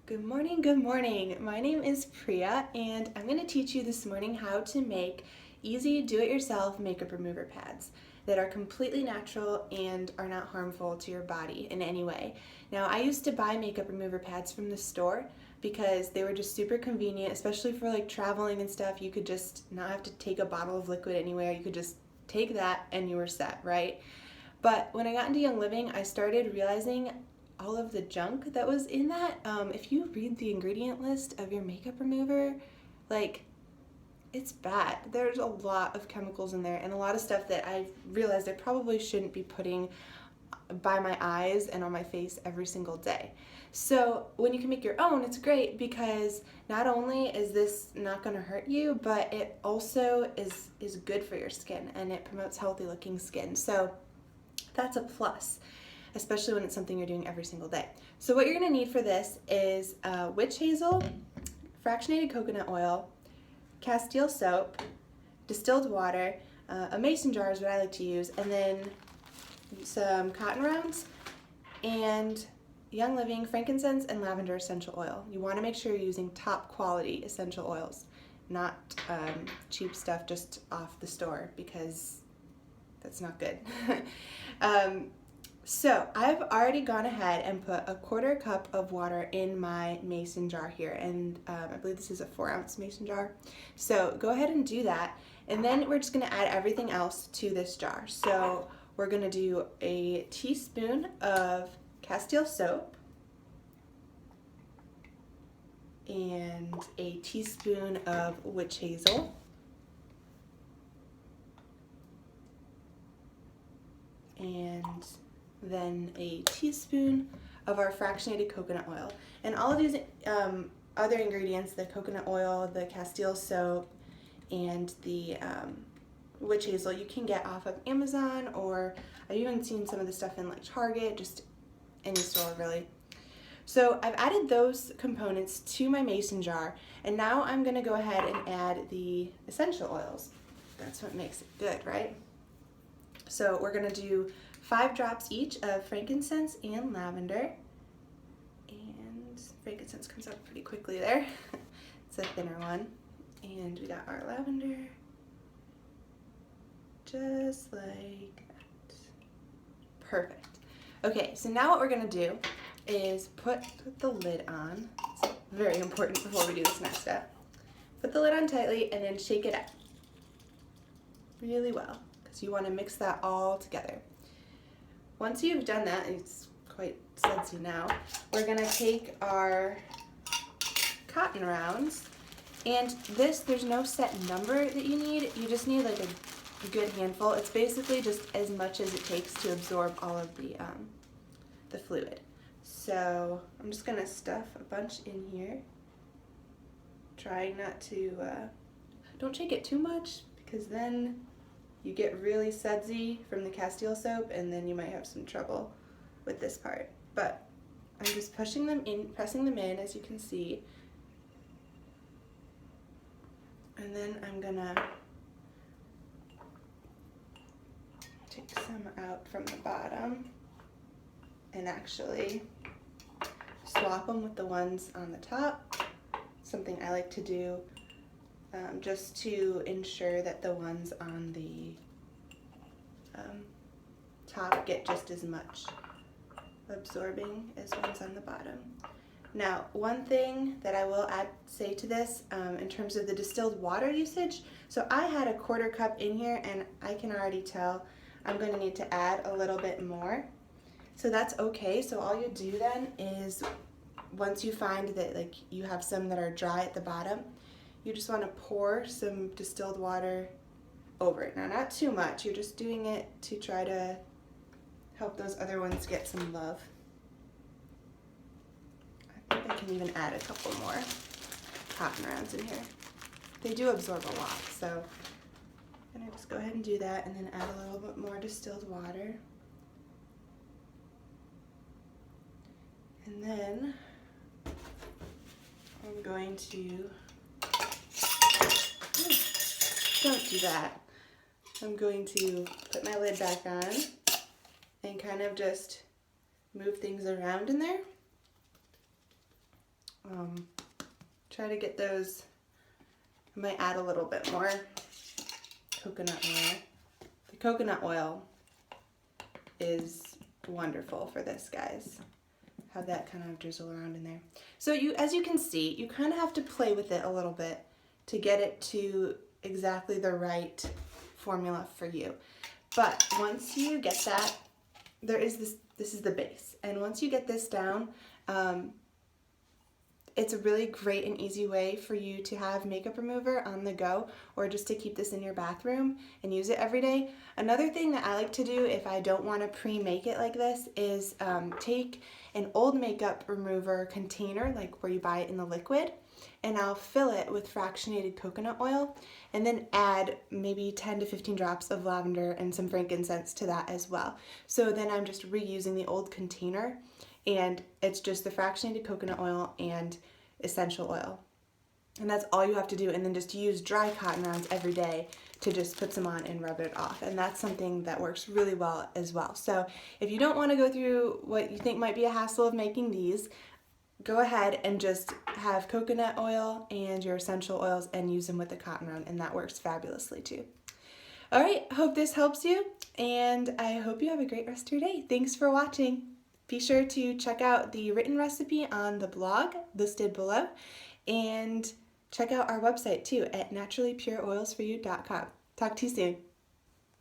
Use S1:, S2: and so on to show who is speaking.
S1: Good morning, good morning. My name is Priya and I'm going to teach you this morning how to make easy do-it-yourself makeup remover pads that are completely natural and are not harmful to your body in any way. Now, I used to buy makeup remover pads from the store because they were just super convenient, especially for like traveling and stuff. You could just not have to take a bottle of liquid anywhere. You could just take that and you were set, right? But when I got into Young Living, I started realizing all of the junk that was in that. If you read the ingredient list of your makeup remover, like, it's bad. There's a lot of chemicals in there and a lot of stuff that I realized I probably shouldn't be putting by my eyes and on my face every single day. So when you can make your own, it's great because not only is this not going to hurt you, but it also is good for your skin and it promotes healthy looking skin. So that's a plus, especially when it's something you're doing every single day. So what you're gonna need for this is witch hazel, fractionated coconut oil, Castile soap, distilled water, a mason jar is what I like to use, and then some cotton rounds, and Young Living frankincense and lavender essential oil. You wanna make sure you're using top quality essential oils, not cheap stuff just off the store because that's not good. So I've already gone ahead and put a 1/4 cup of water in my mason jar here, and I believe this is a 4-ounce mason jar. So go ahead and do that, and then we're just gonna add everything else to this jar. So we're gonna do a teaspoon of Castile soap and a teaspoon of witch hazel. And then a teaspoon of our fractionated coconut oil. And all of these other ingredients, the coconut oil, the Castile soap, and the witch hazel, you can get off of Amazon, or I've even seen some of the stuff in like Target, just any store really. So I've added those components to my mason jar, and now I'm gonna go ahead and add the essential oils. That's what makes it good, right? So we're gonna do 5 drops each of frankincense and lavender. And frankincense comes out pretty quickly there. It's a thinner one. And we got our lavender, just like that. Perfect. Okay, so now what we're gonna do is put the lid on. It's very important before we do this next step. Put the lid on tightly and then shake it up really well, because you want to mix that all together. Once you've done that, it's quite sudsy now, we're going to take our cotton rounds, and there's no set number that you need. You just need like a good handful. It's basically just as much as it takes to absorb all of the fluid. So I'm just going to stuff a bunch in here, trying not to, don't shake it too much, because then you get really sudsy from the Castile soap and then you might have some trouble with this part. But I'm just pushing them in, pressing them in, as you can see. And then I'm gonna take some out from the bottom and actually swap them with the ones on the top. Something I like to do just to ensure that the ones on the top get just as much absorbing as ones on the bottom. Now, one thing that I will say to this in terms of the distilled water usage, so I had a 1/4 cup in here and I can already tell I'm going to need to add a little bit more. So that's okay. So all you do then is, once you find that like you have some that are dry at the bottom, you just want to pour some distilled water over it. Now, not too much. You're just doing it to try to help those other ones get some love. I think I can even add a couple more cotton rounds in here. They do absorb a lot, so I'm gonna just go ahead and do that and then add a little bit more distilled water. And then I'm going to, don't do that. I'm going to put my lid back on and kind of just move things around in there. Try to get those. I might add a little bit more coconut oil. The coconut oil is wonderful for this, guys. Have that kind of drizzle around in there. So as you can see, you kind of have to play with it a little bit to get it to exactly the right formula for you. But once you get that, this is the base. And once you get this down, it's a really great and easy way for you to have makeup remover on the go, or just to keep this in your bathroom and use it every day. Another thing that I like to do if I don't want to pre-make it like this is take an old makeup remover container, like where you buy it in the liquid, and I'll fill it with fractionated coconut oil and then add maybe 10 to 15 drops of lavender and some frankincense to that as well. So then I'm just reusing the old container, and it's just the fractionated coconut oil and essential oil. And that's all you have to do, and then just use dry cotton rounds every day to just put some on and rub it off. And that's something that works really well as well. So if you don't want to go through what you think might be a hassle of making these, go ahead and just have coconut oil and your essential oils and use them with the cotton round, and that works fabulously too. All right, hope this helps you, and I hope you have a great rest of your day. Thanks for watching. Be sure to check out the written recipe on the blog listed below, and check out our website too at naturallypureoilsforyou.com. Talk to you soon.